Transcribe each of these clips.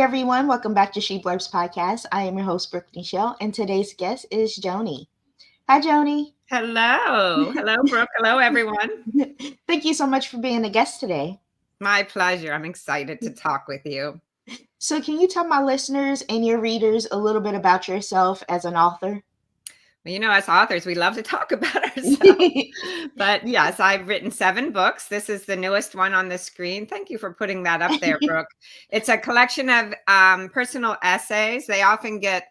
everyone. Welcome back to She Blurbs Podcast. I am your host, Brooke Nichelle, and today's guest is Joni. Hi, Joni. Hello. Hello, Brooke. Hello, everyone. Thank you so much for being a guest today. My pleasure. I'm excited to talk with you. So, can you tell my listeners and your readers a little bit about yourself as an author? Well, as authors, we love to talk about ourselves. But yes, I've written 7 books. This is the newest one on the screen. Thank you for putting that up there, Brooke. It's a collection of personal essays. They often get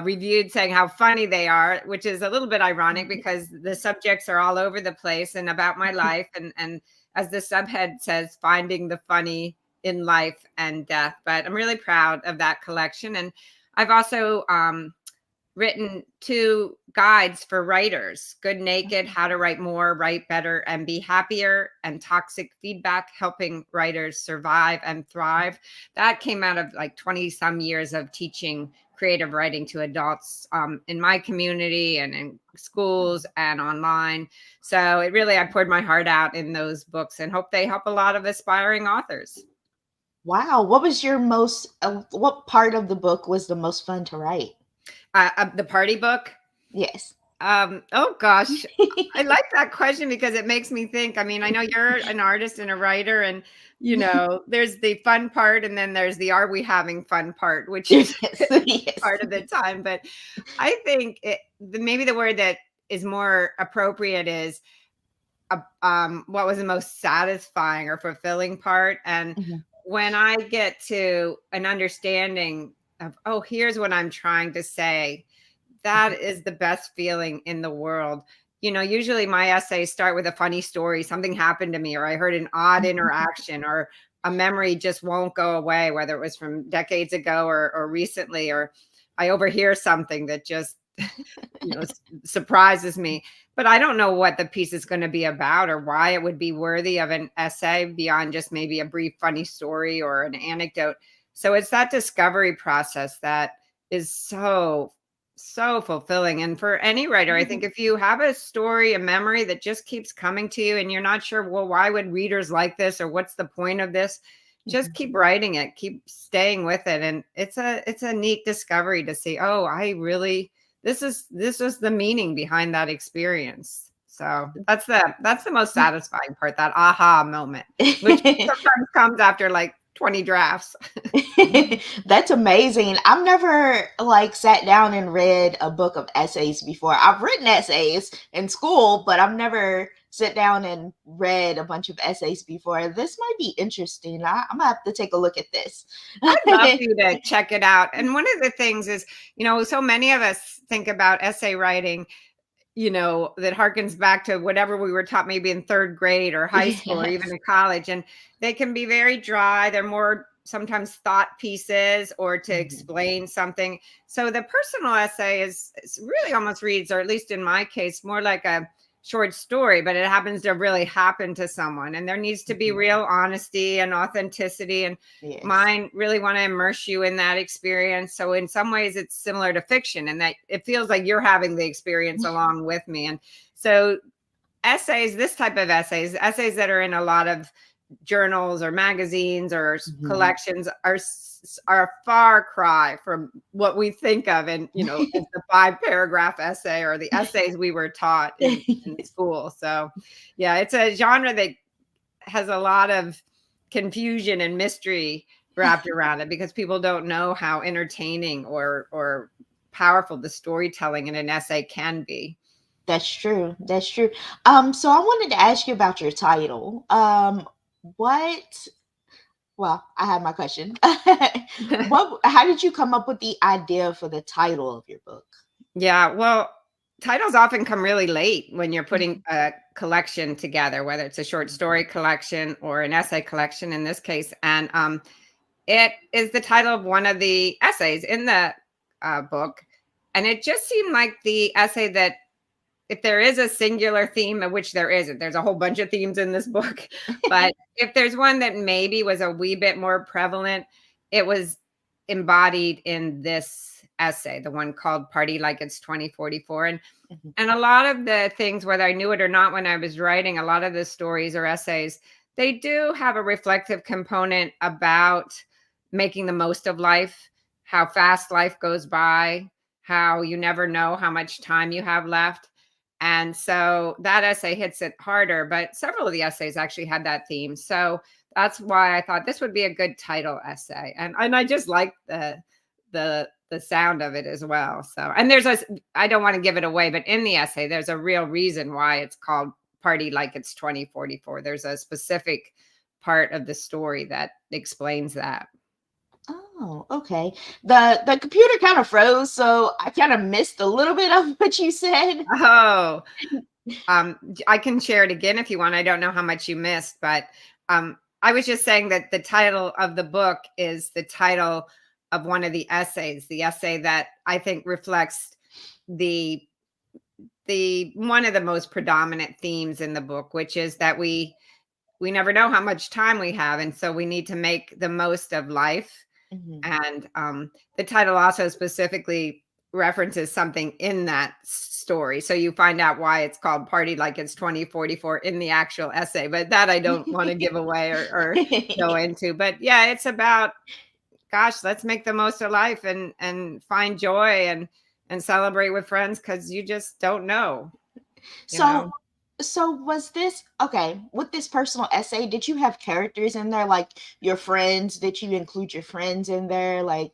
reviewed saying how funny they are, which is a little bit ironic because the subjects are all over the place and about my life. And as the subhead says, finding the funny in life and death. But I'm really proud of that collection. And I've also written 2 guides for writers: Good Naked, How to Write More, Write Better, and Be Happier, and Toxic Feedback, Helping Writers Survive and Thrive. That came out of like 20 some years of teaching creative writing to adults in my community and in schools and online. So I poured my heart out in those books and hope they help a lot of aspiring authors. Wow. What part of the book was the most fun to write? The party book? Yes. Oh gosh, I like that question because it makes me think. I mean, I know you're an artist and a writer, and there's the fun part, and then there's the "are we having fun" part, which is Yes. part of the time. But I think maybe the word that is more appropriate is what was the most satisfying or fulfilling part. And when I get to an understanding of, oh, here's what I'm trying to say, that is the best feeling in the world. Usually my essays start with a funny story. Something happened to me, or I heard an odd interaction, or a memory just won't go away, whether it was from decades ago or recently, or I overhear something that just surprises me. But I don't know what the piece is going to be about or why it would be worthy of an essay beyond just maybe a brief funny story or an anecdote. So it's that discovery process that is so fulfilling. And for any writer, I think if you have a story, a memory that just keeps coming to you and you're not sure, well, why would readers like this, or what's the point of this? Just keep writing it, keep staying with it. And it's a neat discovery to see, oh, this is the meaning behind that experience. So that's the most satisfying part, that aha moment, which sometimes comes after like 20 drafts. That's amazing. I've never sat down and read a book of essays before. I've written essays in school, but I've never sat down and read a bunch of essays before. This might be interesting. I'm gonna have to take a look at this. I'd love you to check it out. And one of the things is, so many of us think about essay writing, that harkens back to whatever we were taught maybe in 3rd grade or high school or even in college. And they can be very dry. They're more sometimes thought pieces or to explain something. So the personal essay is really almost reads, or at least in my case, more like a short story, but it happens to really happen to someone. And there needs to be real honesty and authenticity. And mine really want to immerse you in that experience. So in some ways it's similar to fiction, and that it feels like you're having the experience along with me. And so essays, this type of essays that are in a lot of journals or magazines or collections are a far cry from what we think of in the 5-paragraph essay or the essays we were taught in school. So yeah, it's a genre that has a lot of confusion and mystery wrapped around it because people don't know how entertaining or powerful the storytelling in an essay can be. That's true. So I wanted to ask you about your title. Well, I have my question. How did you come up with the idea for the title of your book? Yeah, well, titles often come really late when you're putting a collection together, whether it's a short story collection or an essay collection in this case. And it is the title of one of the essays in the book. And it just seemed like the essay that, if there is a singular theme, of which there isn't, there's a whole bunch of themes in this book, but if there's one that maybe was a wee bit more prevalent, it was embodied in this essay, the one called Party Like It's 2044. And a lot of the things, whether I knew it or not when I was writing, a lot of the stories or essays, they do have a reflective component about making the most of life, how fast life goes by, how you never know how much time you have left. And so that essay hits it harder, but several of the essays actually had that theme. So that's why I thought this would be a good title essay. And I just like the sound of it as well. So, and I don't want to give it away, but in the essay there's a real reason why it's called Party Like It's 2044. There's a specific part of the story that explains that. Oh, okay. The computer kind of froze, so I kind of missed a little bit of what you said. Oh, I can share it again if you want. I don't know how much you missed, but I was just saying that the title of the book is the title of one of the essays, the essay that I think reflects the one of the most predominant themes in the book, which is that we never know how much time we have, and so we need to make the most of life. Mhm. And the title also specifically references something in that story. So you find out why it's called Party Like It's 2044 in the actual essay. But that I don't want to give away or go into. But yeah, it's about, gosh, let's make the most of life and find joy and celebrate with friends because you just don't know, you So know. so was this okay, with this personal essay, did you have characters in there like your friends? Did you include your friends in there, like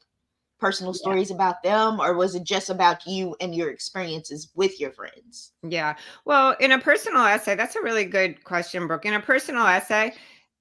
personal Yeah. stories about them, or was it just about you and your experiences with your friends? Yeah. Well, in a personal essay, that's a really good question, Brooke. In a personal essay,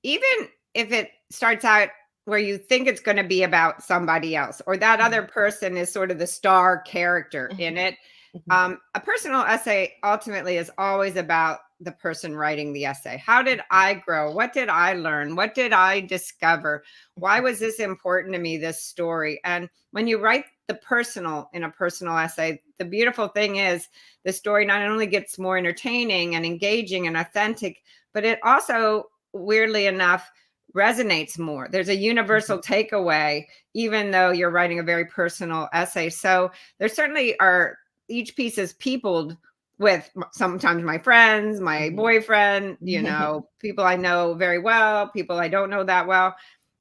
even if it starts out where you think it's going to be about somebody else or that other Mhm. person is sort of the star character in it, Mhm. a personal essay ultimately is always about the person writing the essay. How did I grow? What did I learn? What did I discover? Why Mhm. was this important to me, this story? And when you write the personal in a personal essay, the beautiful thing is the story not only gets more entertaining and engaging and authentic, but it also, weirdly enough, resonates more. There's a universal Mhm. takeaway, even though you're writing a very personal essay. So there certainly are, each piece is peopled with sometimes my friends, my Mhm. boyfriend, Mhm. people I know very well, people I don't know that well,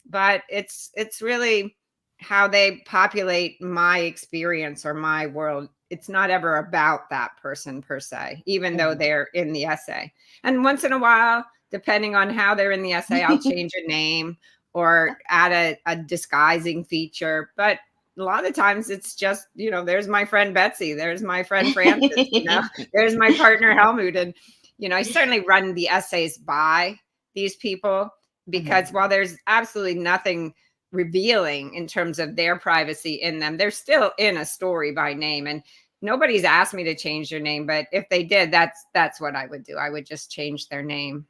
but it's really how they populate my experience or my world. It's not ever about that person per se, even though Mhm. they're in the essay. And once in a while, depending on how they're in the essay, I'll change a name or add a disguising feature. But a lot of times it's just, there's my friend Betsy, there's my friend Francis, there's my partner Helmut. And, I certainly run the essays by these people because Mhm. while there's absolutely nothing revealing in terms of their privacy in them, they're still in a story by name. And nobody's asked me to change their name, but if they did, that's what I would do. I would just change their name.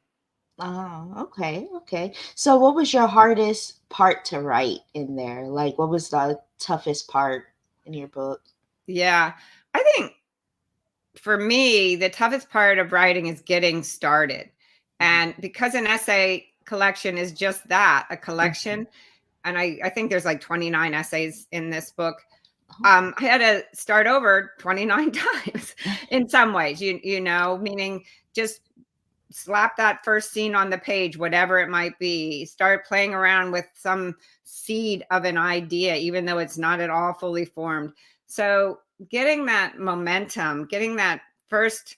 Oh, okay, okay. So what was your hardest part to write in there? Like what was the toughest part in your book? Yeah. I think for me, the toughest part of writing is getting started. Mhm. And because an essay collection is just that, a Mhm. collection, and I think there's like 29 essays in this book. Oh. I had to start over 29 times in some ways, meaning just slap that first scene on the page, whatever it might be, start playing around with some seed of an idea, even though it's not at all fully formed. So getting that momentum, getting that first,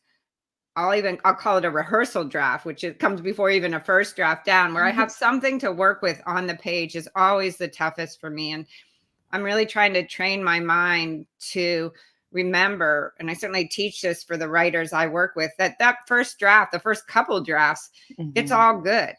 I'll call it a rehearsal draft, which it comes before even a first draft down, where I have something to work with on the page is always the toughest for me. And I'm really trying to train my mind to remember, and I certainly teach this for the writers I work with, that first draft, the first couple drafts, it's Mhm. all good.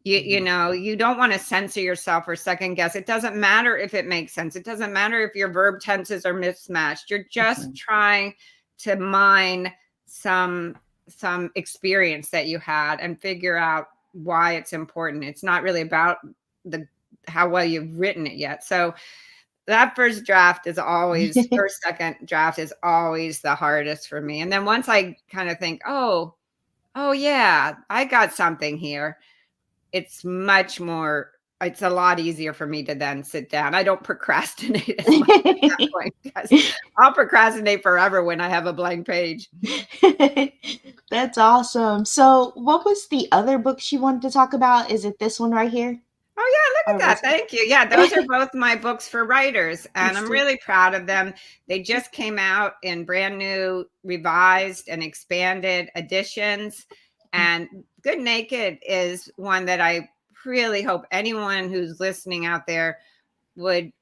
You Mhm. know, you don't want to censor yourself or second guess. It doesn't matter if it makes sense. It doesn't matter if your verb tenses are mismatched. You're just Mhm. trying to mine some experience that you had and figure out why it's important. It's not really about the how well you've written it yet. So that first draft is always first, second draft is always the hardest for me. And then once I kind of think, oh yeah, I got something here, it's a lot easier for me to then sit down. I don't procrastinate as much at that point because I'll procrastinate forever when I have a blank page. That's awesome. So, what was the other books you wanted to talk about? Is it this one right here? Oh yeah, look at that. Artist. Thank you. Yeah, those are both my books for writers, and I'm Insta- really proud of them. They just came out in brand new, revised, and expanded editions. And Good Naked is one that I really hope anyone who's listening out there would,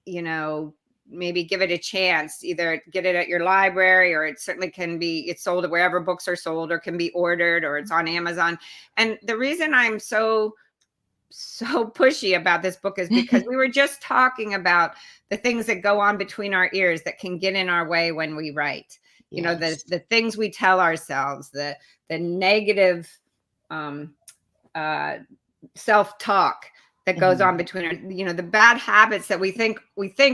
you know, maybe give it a chance. Either get it at your library, or it certainly can be, it's sold wherever books are sold, or can be ordered, or it's on Amazon. And the reason I'm so pushy about this book is because we were just talking about the things that go on between our ears that can get in our way when we write. You know, Yes. the things we tell ourselves, the negative um self-talk that goes on between our, you know, the bad habits that we think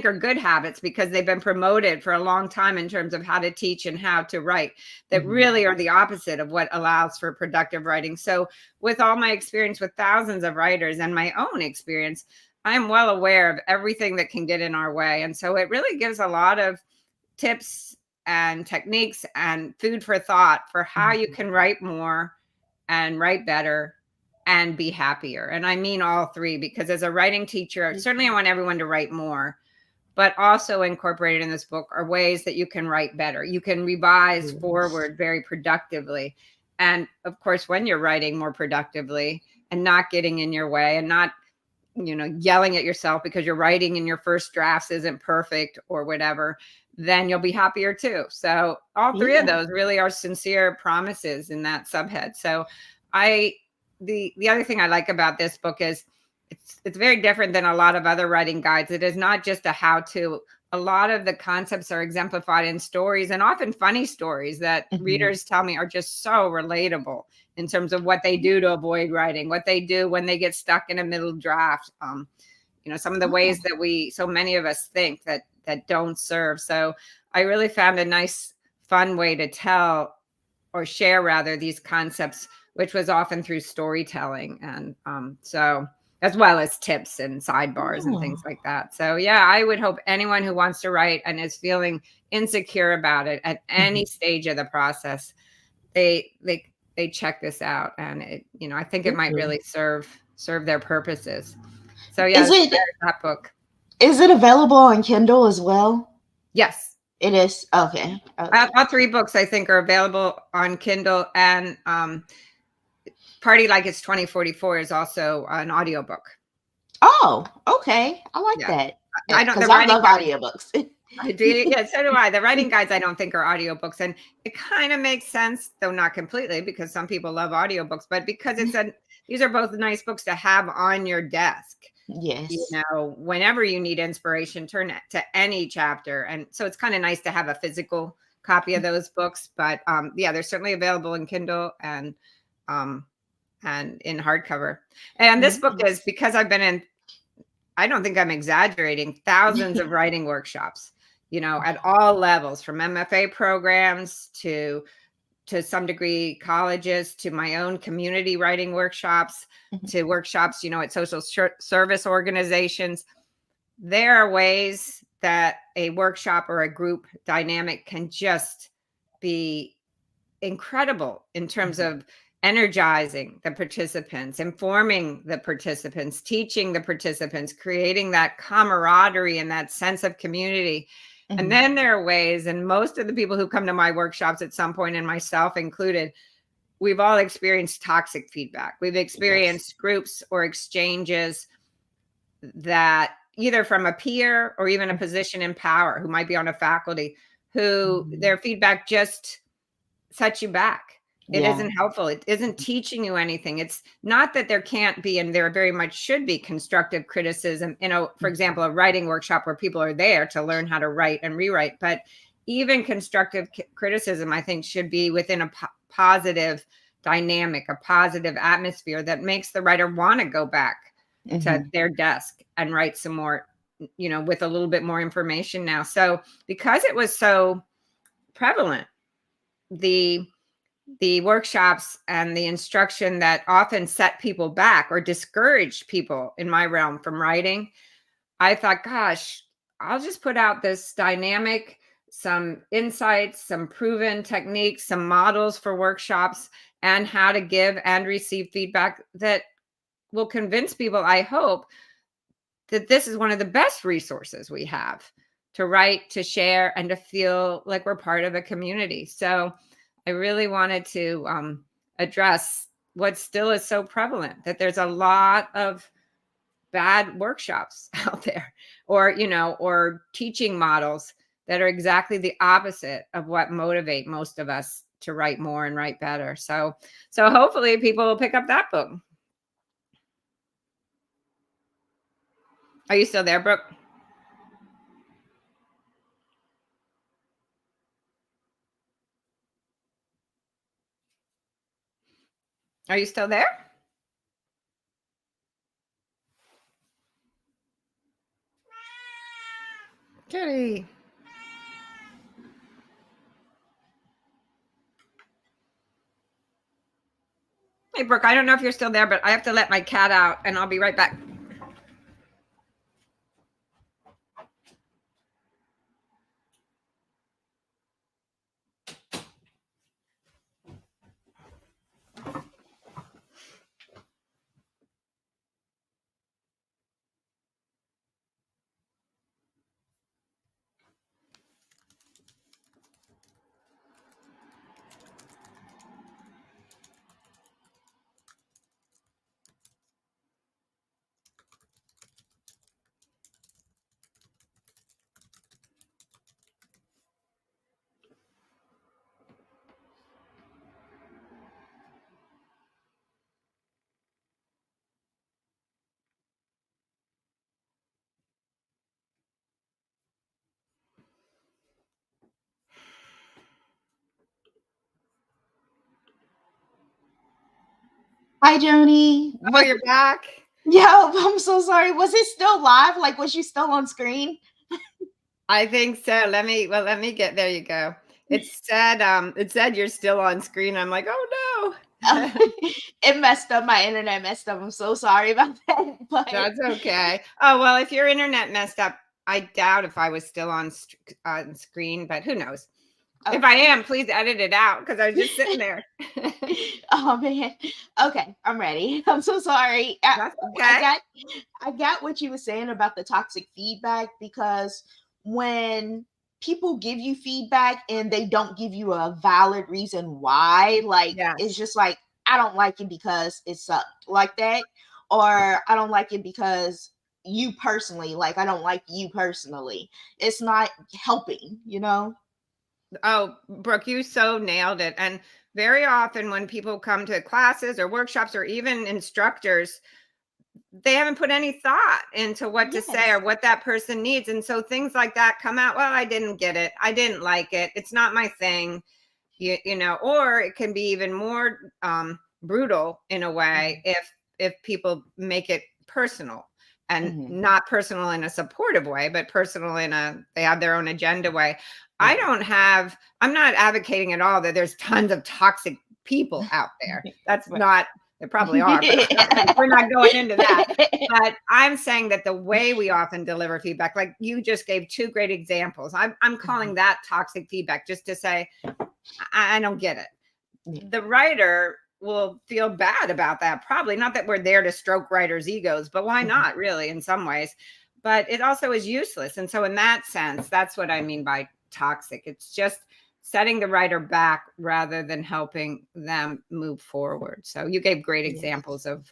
are good habits because they've been promoted for a long time in terms of how to teach and how to write, that really are the opposite of what allows for productive writing. So with all my experience with thousands of writers and my own experience, I'm well aware of everything that can get in our way. And so it really gives a lot of tips and techniques and food for thought for how you can write more and write better and be happier. And I mean all three, because as a writing teacher, certainly I want everyone to write more, but also incorporated in this book are ways that you can write better. You can revise forward very productively. And of course, when you're writing more productively and not getting in your way and not, you know, yelling at yourself because you're writing and your first drafts isn't perfect or whatever, then you'll be happier too. So all three of those really are sincere promises in that subhead. So the other thing I like about this book is it's very different than a lot of other writing guides. It is not just a how-to. A lot of the concepts are exemplified in stories, and often funny stories that readers tell me are just so relatable in terms of what they do to avoid writing, what they do when they get stuck in a middle draft. You know, some of the ways that so many of us think that don't serve. So I really found a nice, fun way to tell or share rather these concepts, which was often through storytelling. And so as well as tips and sidebars and things like that. So yeah, I would hope anyone who wants to write and is feeling insecure about it at any stage of the process, they check this out. And it, you know, I think it might really serve their purposes. So yeah, Is it that book. available on Kindle as well? Yes. It is. Okay. All three books I think are available on Kindle, and Party Like It's 2044 is also an audiobook. Oh, okay. I like that. I don't. Because The I writing love audiobooks. I do. Yeah, so do I. The writing guides I don't think are audiobooks, and it kind of makes sense, though not completely, because some people love audiobooks. But because these are both nice books to have on your desk. Yes. You know, whenever you need inspiration, turn to any chapter, and so it's kind of nice to have a physical copy of those books. But yeah, they're certainly available in Kindle and in hardcover. And this book is, because I've been in, I don't think I'm exaggerating, thousands of writing workshops, you know, at all levels, from MFA programs to some degree colleges, to my own community writing workshops, to workshops, you know, at social service organizations. There are ways that a workshop or a group dynamic can just be incredible in terms of energizing the participants, informing the participants, teaching the participants, creating that camaraderie and that sense of community. And then there are ways, and most of the people who come to my workshops at some point, and myself included, we've all experienced toxic feedback. We've experienced groups or exchanges that either from a peer or even a position in power who might be on a faculty, who their feedback just sets you back. It isn't helpful. It isn't teaching you anything. It's not that there can't be, and there very much should be, constructive criticism. You know, for example, a writing workshop where people are there to learn how to write and rewrite. But even constructive criticism, I think, should be within a positive dynamic, a positive atmosphere that makes the writer want to go back to their desk and write some more, you know, with a little bit more information now. So because it was so prevalent, the workshops and the instruction that often set people back or discouraged people in my realm from writing, I thought, gosh, I'll just put out this dynamic, some insights, some proven techniques, some models for workshops, and how to give and receive feedback that will convince people, I hope, that this is one of the best resources we have to write, to share, and to feel like we're part of a community. So I really wanted to address what still is so prevalent, that there's a lot of bad workshops out there, or teaching models that are exactly the opposite of what motivate most of us to write more and write better. So hopefully people will pick up that book. Are you still there, Brooke? Are you still there? Kitty. Hey, Brooke, I don't know if you're still there, but I have to let my cat out, and I'll be right back. Hi, Joni. Oh, you're back? Yeah, I'm so sorry. Was it still live? Like, was you still on screen? I think so. Let me get, there you go. It said you're still on screen. I'm like, oh no. It messed up. My internet messed up. I'm so sorry about that. But That's okay. Oh, well, if your internet messed up, I doubt if I was still on screen, but who knows? okay. If I am, please edit it out, because I was just sitting there. Oh man. Okay, I'm ready. I'm so sorry. That's okay. I got what you were saying about the toxic feedback, because when people give you feedback and they don't give you a valid reason why, like it's Yes. just like, I don't like it because it sucked, like that, or I don't like it because you personally, like I don't like you personally. It's not helping, you know? Oh, Brooke, you so nailed it. And very often when people come to classes or workshops or even instructors, they haven't put any thought into what to say or Yes. what that person needs. And so things like that come out, well, I didn't get it. I didn't like it. It's not my thing. Or it can be even more brutal in a way if people make it personal, and Mm-hmm. not personal in a supportive way, but personal in they have their own agenda way. Yeah. I'm not advocating at all that there's tons of toxic people out there. That's Right. not, there probably are, but we're not going into that. But I'm saying that the way we often deliver feedback, like you just gave two great examples, I'm calling that toxic feedback, just to say, I don't get it. Yeah. The writer will feel bad about that. Probably not that we're there to stroke writers' egos, but why not, really, in some ways? But it also is useless. And so in that sense, that's what I mean by toxic. It's just setting the writer back rather than helping them move forward. So you gave great examples of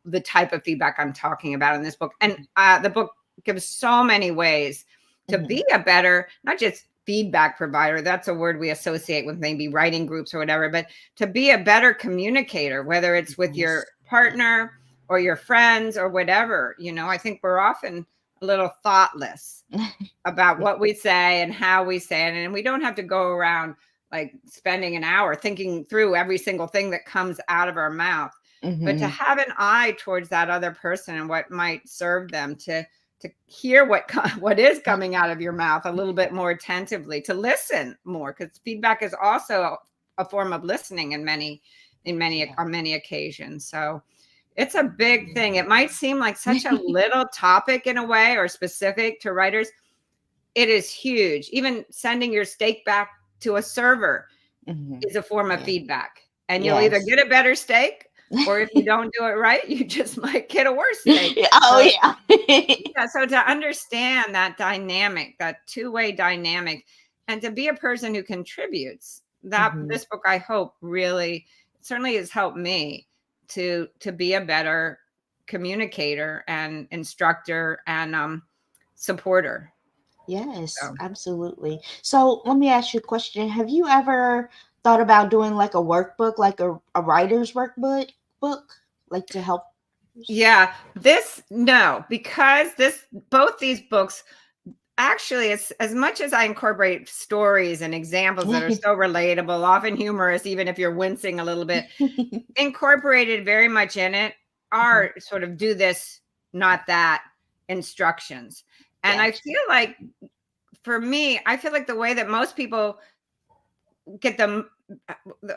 the type of feedback I'm talking about in this book. And the book gives so many ways to be a better, not just feedback provider, that's a word we associate with maybe writing groups or whatever, but to be a better communicator, whether it's with your partner or your friends or whatever. I think we're often a little thoughtless about what we say and how we say it. And we don't have to go around like spending an hour thinking through every single thing that comes out of our mouth. But to have an eye towards that other person and what might serve them, to hear what is coming out of your mouth a little bit more attentively, to listen more, because feedback is also a form of listening on many occasions. So it's a big thing. It might seem like such a little topic in a way, or specific to writers. It is huge. Even sending your steak back to a server is a form of feedback, and you'll either get a better steak or if you don't do it right, you just might get a worse take. Oh So, yeah. yeah, so to understand that dynamic, that two-way dynamic, and to be a person who contributes, that Mhm. this book, I hope, really certainly has helped me to be a better communicator and instructor and supporter. Yes, So absolutely. So let me ask you a question. Have you ever thought about doing like a workbook, like a writer's book, like to help? yeah, this no, because this both these books actually, it's as much as I incorporate stories and examples that are so relatable, often humorous, even if you're wincing a little bit, incorporated very much in it Mhm. are sort of do this, not that instructions. And I Gotcha. feel like for me, I feel like the way that most people get them,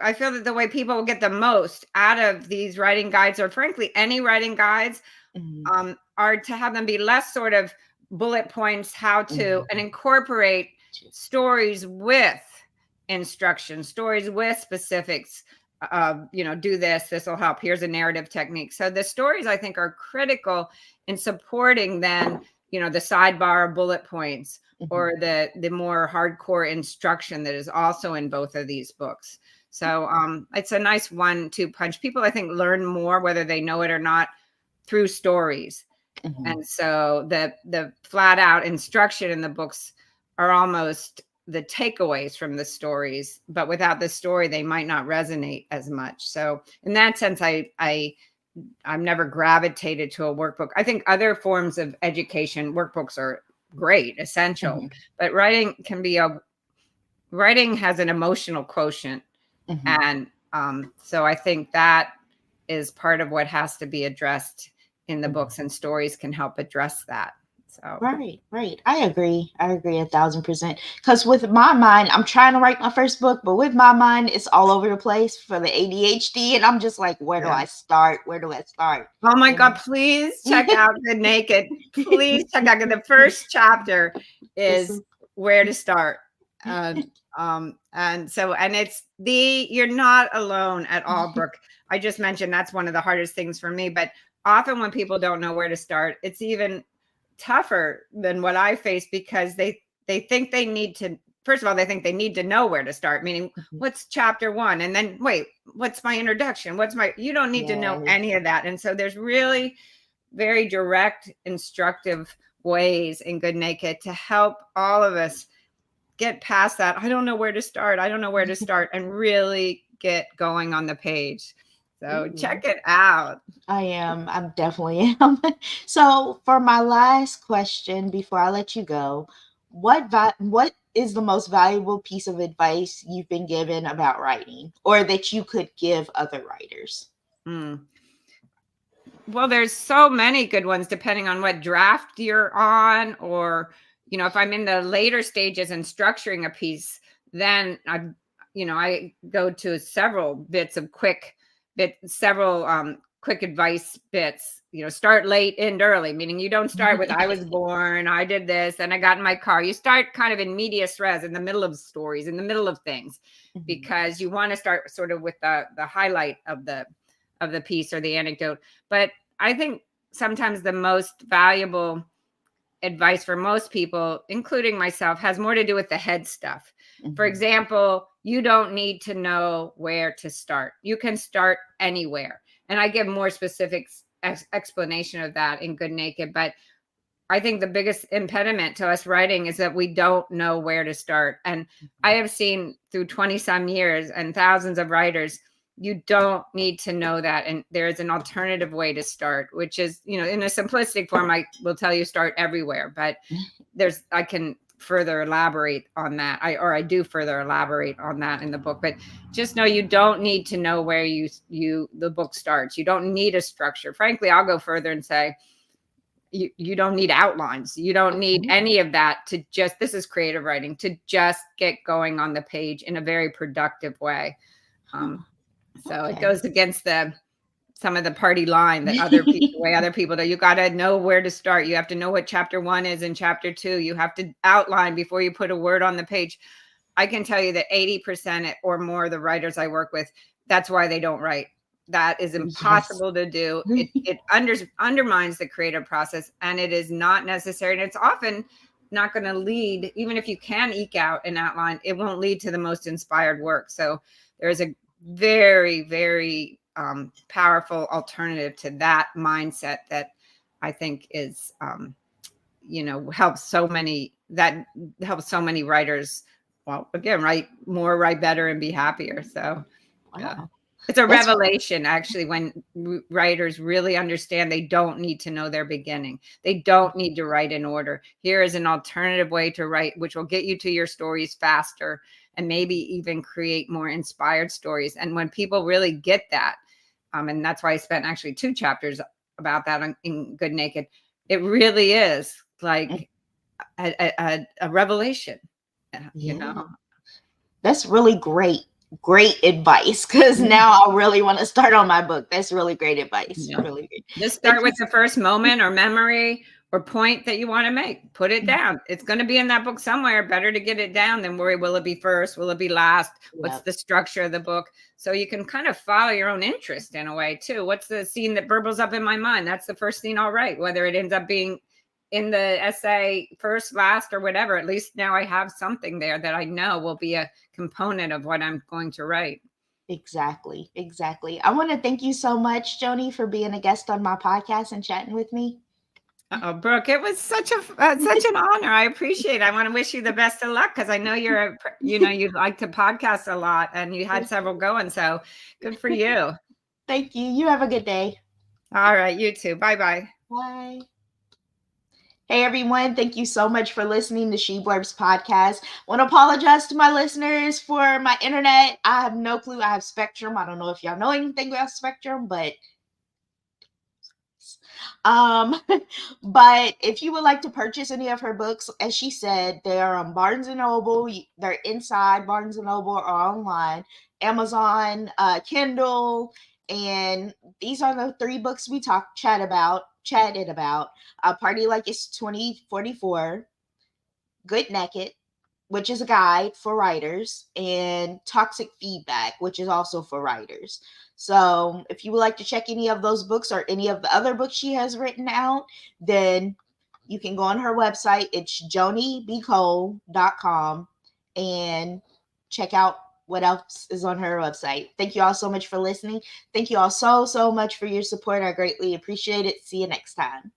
I feel that the way people get the most out of these writing guides, or frankly, any writing guides, Mhm. are to have them be less sort of bullet points, how to, Mhm. and incorporate stories with instructions, stories with specifics. Do this, this will help. Here's a narrative technique. So the stories, I think, are critical in supporting then, the sidebar bullet points Mhm. or the more hardcore instruction that is also in both of these books. So it's a nice 1-2 punch. People, I think, learn more whether they know it or not through stories. Mhm. And so the flat out instruction in the books are almost the takeaways from the stories, but without the story, they might not resonate as much. So in that sense, I've never gravitated to a workbook. I think other forms of education, workbooks are great, essential, Mhm. but writing has an emotional quotient. Mhm. And so I think that is part of what has to be addressed in the Mhm. books, and stories can help address that. So, Right, right. I agree. I agree 1,000%. Because with my mind, I'm trying to write my first book, but with my mind, it's all over the place for the ADHD, and I'm just like, where do yeah. I start? Where do I start? Oh my You God, know. please check out Good Naked. Please check out the first chapter This is is. where to start. And so, and it's you're not alone at all, Brooke. I just mentioned that's one of the hardest things for me, but often when people don't know where to start, it's even tougher than what I face, because they think they need to, first of all, they think they need to know where to start, meaning Mhm. what's chapter 1, and then wait, what's my introduction, you don't need to know Yes. any of that. And so there's really very direct instructive ways in Good Naked to help all of us get past that I don't know where to start, I don't know where to start, and really get going on the page. So check Ooh, it out. I am. I'm definitely am. So for my last question before I let you go, what is the most valuable piece of advice you've been given about writing or that you could give other writers? Mm. Well, there's so many good ones depending on what draft you're on, or if I'm in the later stages and structuring a piece, then I go to several bits of several quick advice bits. Start late, end early, meaning you don't start with I was born, I did this, and I got in my car. You start kind of in medias res, in the middle of stories, in the middle of things, Mhm. because you want to start sort of with the highlight of the piece or the anecdote. But I think sometimes the most valuable advice for most people, including myself, has more to do with the head stuff. For Mhm. example, you don't need to know where to start. You can start anywhere. And I give more specific explanation of that in Good Naked. But I think the biggest impediment to us writing is that we don't know where to start. And I have seen through 20 some years and thousands of writers, you don't need to know that. And there is an alternative way to start, which is, in a simplistic form, I will tell you start everywhere. But I can further elaborate on that. I do further elaborate on that in the book. But just know you don't need to know where the book starts. You don't need a structure. Frankly, I'll go further and say, you don't need outlines, you don't need Mhm. any of that, to just, this is creative writing, to just get going on the page in a very productive way. Huh. So it Okay. goes against some of the party line that the way other people do. You got to know where to start, you have to know what chapter 1 is and chapter 2, you have to outline before you put a word on the page. I can tell you that 80% or more of the writers I work with, that's why they don't write. that is Yes. impossible to do. It undermines the creative process, and it is not necessary. And it's often not going to lead, even if you can eke out an outline, it won't lead to the most inspired work. So there's a very, very powerful alternative to that mindset that I think is, helps so many writers. Well, again, write more, write better, and be happier. So, yeah. Wow. It's a That's revelation, actually, when writers really understand they don't need to know their beginning. They don't need to write in order. Here is an alternative way to write, which will get you to your stories faster and maybe even create more inspired stories. And when people really get that, and that's why I spent actually 2 chapters about that in Good Naked, it really is like a revelation, yeah. That's really great advice, because Mhm. now I really want to start on my book. That's really great advice. Yeah. Really great. Just Thank start you. with the first moment or memory or point that you want to make. Put it down. It's going to be in that book somewhere. Better to get it down than worry, will it be first? Will it be last? What's Yeah, the structure of the book? So you can kind of follow your own interest in a way too. What's the scene that burbles up in my mind? That's the first scene I'll write, whether it ends up being in the essay first, last, or whatever. At least now I have something there that I know will be a component of what I'm going to write. exactly. Exactly. I want to thank you so much, Joni, for being a guest on my podcast and chatting with me. Oh, Brooke, it was such an honor. I appreciate it. I want to wish you the best of luck because I know you like to podcast a lot and you had several going. So good for you. Thank you. You have a good day. All right, you too. Bye bye. Bye. Hey everyone, thank you so much for listening to She Blurbs podcast. I want to apologize to my listeners for my internet. I have no clue. I have Spectrum. I don't know if y'all know anything about Spectrum, but um but if you would like to purchase any of her books, as she said, they are on Barnes and Noble. They're inside Barnes and Noble or online, Amazon, Kindle, and these are the 3 books we chatted about. Party Like It's 2044, Good Naked, which is a guide for writers, and Toxic Feedback, which is also for writers. So if you would like to check any of those books or any of the other books she has written out, then you can go on her website. It's joni.b.colewriter and check out what else is on her website. Thank you all so much for listening. Thank you all so much for your support. I greatly appreciate it. See you next time.